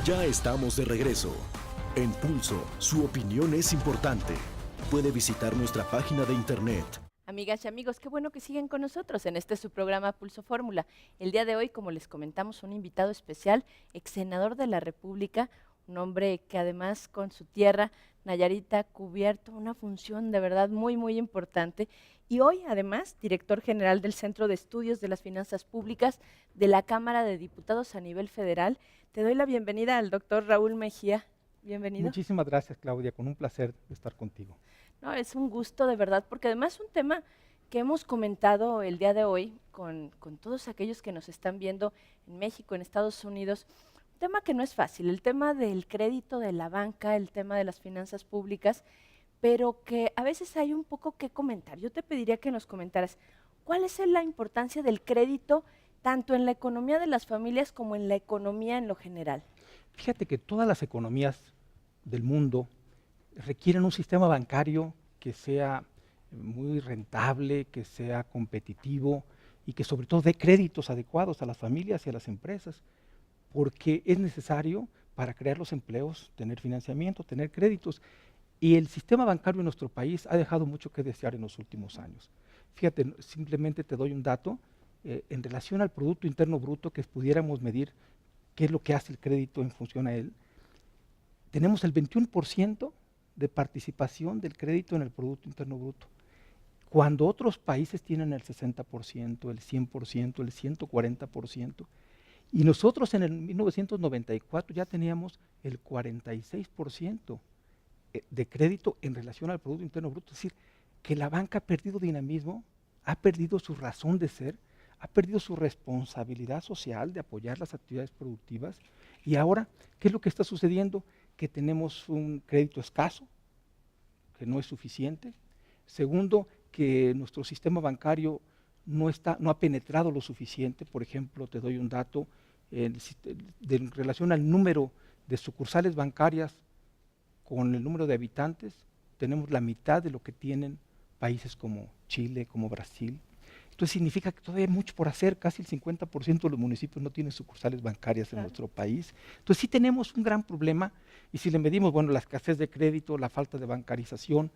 Ya estamos de regreso. En Pulso, su opinión es importante. Puede visitar nuestra página de internet. Amigas y amigos, qué bueno que siguen con nosotros en este su programa Pulso Fórmula. El día de hoy, como les comentamos, un invitado especial, ex senador de la República, un hombre que además con su tierra, Nayarita, ha cubierto una función de verdad muy, muy importante. Y hoy, además, director general del Centro de Estudios de las Finanzas Públicas de la Cámara de Diputados a nivel federal. Te doy la bienvenida al doctor Raúl Mejía. Bienvenido. Muchísimas gracias, Claudia, con un placer estar contigo. No, es un gusto de verdad, porque además es un tema que hemos comentado el día de hoy con todos aquellos que nos están viendo en México, en Estados Unidos, un tema que no es fácil, el tema del crédito de la banca, el tema de las finanzas públicas, pero que a veces hay un poco que comentar. Yo te pediría que nos comentaras cuál es la importancia del crédito tanto en la economía de las familias como en la economía en lo general. Fíjate que todas las economías del mundo requieren un sistema bancario que sea muy rentable, que sea competitivo y que sobre todo dé créditos adecuados a las familias y a las empresas, porque es necesario para crear los empleos, tener financiamiento, tener créditos. Y el sistema bancario en nuestro país ha dejado mucho que desear en los últimos años. Fíjate, simplemente te doy un dato, en relación al Producto Interno Bruto, que pudiéramos medir qué es lo que hace el crédito en función a él, tenemos el 21% de participación del crédito en el Producto Interno Bruto, cuando otros países tienen el 60%, el 100%, el 140%, y nosotros en el 1994 ya teníamos el 46% de crédito en relación al Producto Interno Bruto. Es decir, que la banca ha perdido dinamismo, ha perdido su razón de ser, ha perdido su responsabilidad social de apoyar las actividades productivas. Y ahora, ¿qué es lo que está sucediendo? Que tenemos un crédito escaso, que no es suficiente. Segundo, que nuestro sistema bancario no ha penetrado lo suficiente. Por ejemplo, te doy un dato en relación al número de sucursales bancarias con el número de habitantes, tenemos la mitad de lo que tienen países como Chile, como Brasil. Entonces significa que todavía hay mucho por hacer, casi el 50% de los municipios no tienen sucursales bancarias en nuestro país. Entonces sí tenemos un gran problema, y si le medimos, bueno, la escasez de crédito, la falta de bancarización,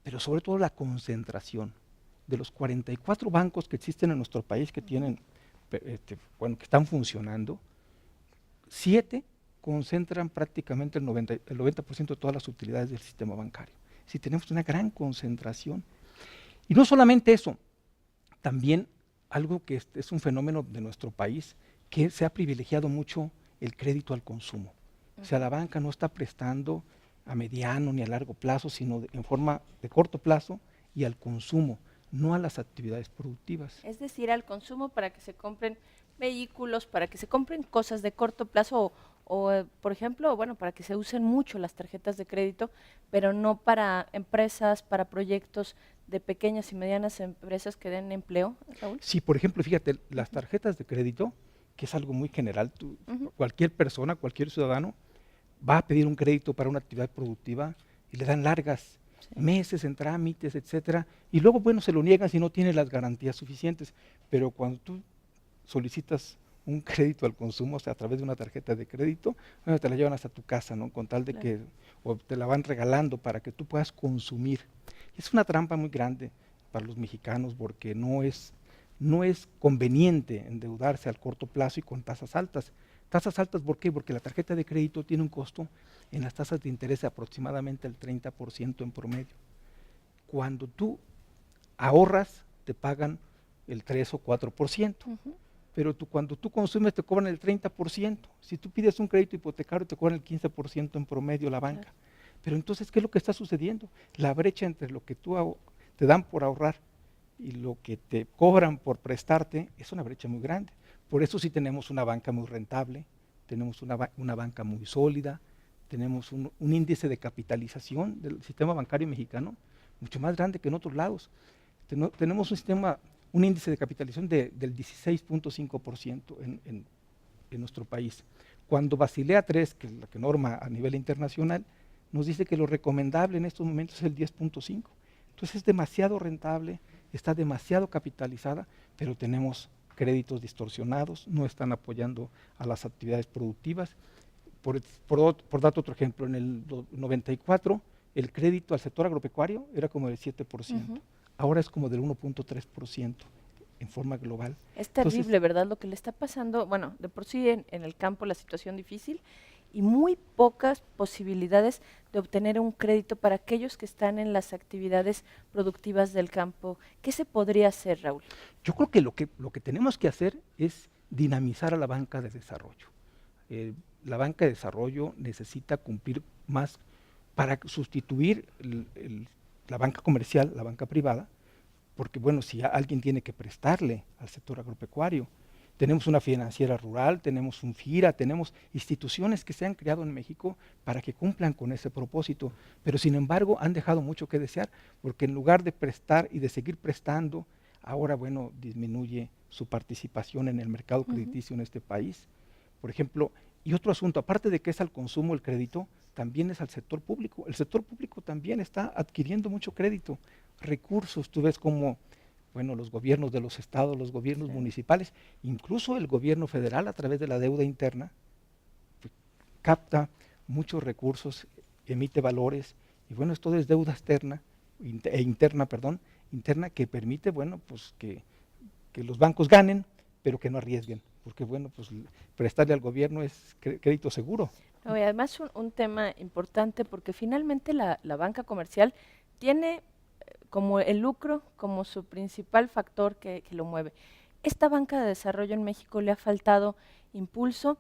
pero sobre todo la concentración. De los 44 bancos que existen en nuestro país que tienen, que están funcionando, 7 concentran prácticamente el 90% de todas las utilidades del sistema bancario. Si tenemos una gran concentración. Y no solamente eso, también algo que es un fenómeno de nuestro país, que se ha privilegiado mucho el crédito al consumo. O sea, la banca no está prestando a mediano ni a largo plazo, sino en forma de corto plazo y al consumo, no a las actividades productivas. Es decir, al consumo para que se compren vehículos, para que se compren cosas de corto plazo por ejemplo, bueno, para que se usen mucho las tarjetas de crédito, pero no para empresas, para proyectos de pequeñas y medianas empresas que den empleo, Raúl. Sí, por ejemplo, fíjate, las tarjetas de crédito, que es algo muy general, cualquier persona, cualquier ciudadano, va a pedir un crédito para una actividad productiva y le dan largas meses en trámites, etcétera, y luego, bueno, se lo niegan si no tiene las garantías suficientes, pero cuando tú solicitas un crédito al consumo, o sea, a través de una tarjeta de crédito, bueno, te la llevan hasta tu casa, ¿no? Con tal de que, o te la van regalando para que tú puedas consumir. Es una trampa muy grande para los mexicanos porque no es conveniente endeudarse al corto plazo y con tasas altas. Tasas altas, ¿por qué? Porque la tarjeta de crédito tiene un costo en las tasas de interés de aproximadamente el 30% en promedio. Cuando tú ahorras, te pagan el 3 o 4%. Pero cuando tú consumes te cobran el 30%. Si tú pides un crédito hipotecario te cobran el 15% en promedio la banca. Pero entonces, ¿qué es lo que está sucediendo? La brecha entre lo que te dan por ahorrar y lo que te cobran por prestarte es una brecha muy grande. Por eso sí tenemos una banca muy rentable, tenemos una banca muy sólida, tenemos un índice de capitalización del sistema bancario mexicano mucho más grande que en otros lados. Tenemos un índice de capitalización del 16.5% en nuestro país. Cuando Basilea III, que es la que norma a nivel internacional, nos dice que lo recomendable en estos momentos es el 10.5%. Entonces es demasiado rentable, está demasiado capitalizada, pero tenemos créditos distorsionados, no están apoyando a las actividades productivas. por darte otro ejemplo, en el 94 el crédito al sector agropecuario era como del 7%, ahora es como del 1.3% en forma global. Es terrible, ¿verdad? Lo que le está pasando, bueno, de por sí en el campo la situación difícil y muy pocas posibilidades de obtener un crédito para aquellos que están en las actividades productivas del campo. ¿Qué se podría hacer, Raúl? Yo creo que lo que tenemos que hacer es dinamizar a la banca de desarrollo. La banca de desarrollo necesita cumplir más para sustituir la banca comercial, la banca privada, porque bueno, si alguien tiene que prestarle al sector agropecuario, tenemos una financiera rural, tenemos un FIRA, tenemos instituciones que se han creado en México para que cumplan con ese propósito, pero sin embargo han dejado mucho que desear, porque en lugar de prestar y de seguir prestando, ahora bueno, disminuye su participación en el mercado crediticio en este país. Por ejemplo, y otro asunto, aparte de que es al consumo el crédito, también es al sector público. El sector público también está adquiriendo mucho crédito, recursos. Tú ves como, bueno, los gobiernos de los estados, los gobiernos municipales, incluso el gobierno federal a través de la deuda interna, pues, capta muchos recursos, emite valores, y bueno, esto es deuda interna que permite, bueno, pues que los bancos ganen, pero que no arriesguen, porque bueno, pues prestarle al gobierno es crédito seguro. No, y además un tema importante porque finalmente la banca comercial tiene como el lucro como su principal factor que lo mueve. Esta banca de desarrollo en México le ha faltado impulso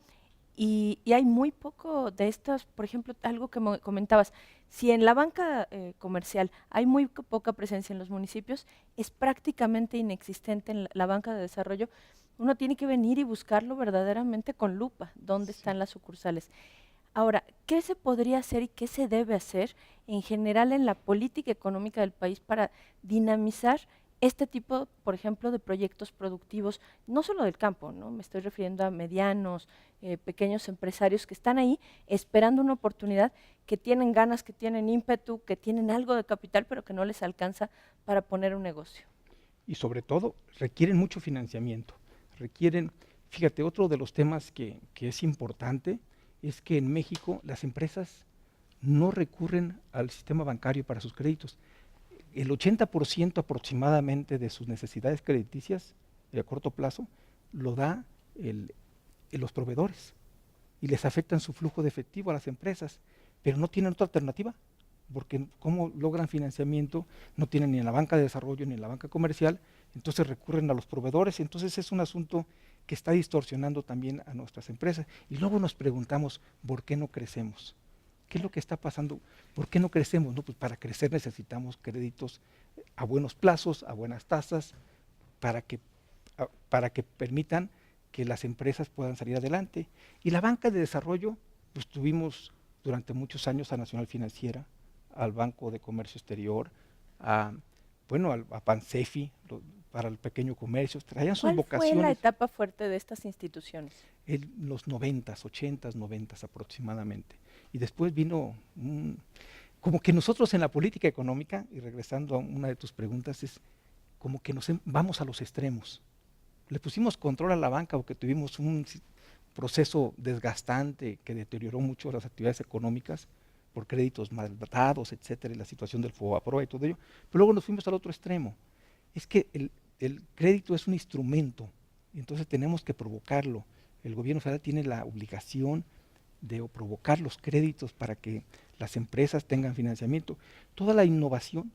y hay muy poco de estas, por ejemplo, algo que comentabas, si en la banca comercial hay muy poca presencia en los municipios, es prácticamente inexistente en la banca de desarrollo. Uno tiene que venir y buscarlo verdaderamente con lupa, dónde están las sucursales. Ahora, ¿qué se podría hacer y qué se debe hacer en general en la política económica del país para dinamizar este tipo, por ejemplo, de proyectos productivos, no solo del campo, ¿no? Me estoy refiriendo a medianos, pequeños empresarios que están ahí esperando una oportunidad, que tienen ganas, que tienen ímpetu, que tienen algo de capital, pero que no les alcanza para poner un negocio. Y sobre todo, requieren mucho financiamiento. Fíjate, otro de los temas que es importante es que en México las empresas no recurren al sistema bancario para sus créditos. El 80% aproximadamente de sus necesidades crediticias a corto plazo lo da los proveedores y les afectan su flujo de efectivo a las empresas, pero no tienen otra alternativa, porque ¿cómo logran financiamiento? No tienen ni en la banca de desarrollo ni en la banca comercial, entonces recurren a los proveedores, entonces es un asunto que está distorsionando también a nuestras empresas. Y luego nos preguntamos, ¿por qué no crecemos? ¿Qué es lo que está pasando? ¿Por qué no crecemos? No, pues para crecer necesitamos créditos a buenos plazos, a buenas tasas, para que permitan que las empresas puedan salir adelante. Y la banca de desarrollo, pues tuvimos durante muchos años a Nacional Financiera, al Banco de Comercio Exterior, a Pansefi, para el pequeño comercio, traían sus vocaciones. ¿Cuál fue la etapa fuerte de estas instituciones? En los 90s, 80s, 90s aproximadamente. Y después vino, como que nosotros en la política económica, y regresando a una de tus preguntas, es como que vamos a los extremos. Le pusimos control a la banca porque tuvimos un proceso desgastante que deterioró mucho las actividades económicas por créditos maldados, etcétera, y la situación del FOBAPROA y todo ello. Pero luego nos fuimos al otro extremo. Es que el crédito es un instrumento, y entonces tenemos que provocarlo. El gobierno federal tiene la obligación de provocar los créditos para que las empresas tengan financiamiento. Toda la innovación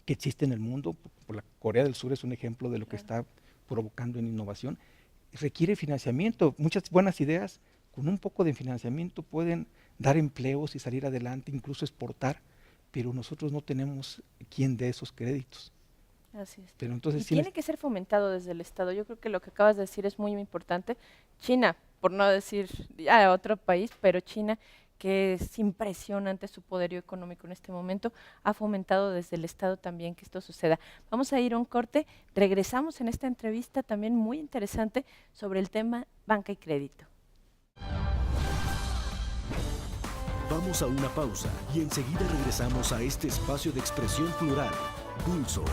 que existe en el mundo, por la Corea del Sur es un ejemplo de lo que está provocando en innovación, requiere financiamiento. Muchas buenas ideas con un poco de financiamiento pueden dar empleos y salir adelante, incluso exportar, pero nosotros no tenemos quien dé esos créditos. Así es. Pero entonces tiene que ser fomentado desde el Estado. Yo creo que lo que acabas de decir es muy importante. China, por no decir ya otro país, pero China, que es impresionante su poderío económico en este momento, ha fomentado desde el Estado también que esto suceda. Vamos a ir a un corte, regresamos en esta entrevista también muy interesante sobre el tema banca y crédito. Vamos a una pausa y enseguida regresamos a este espacio de expresión plural, Pulso.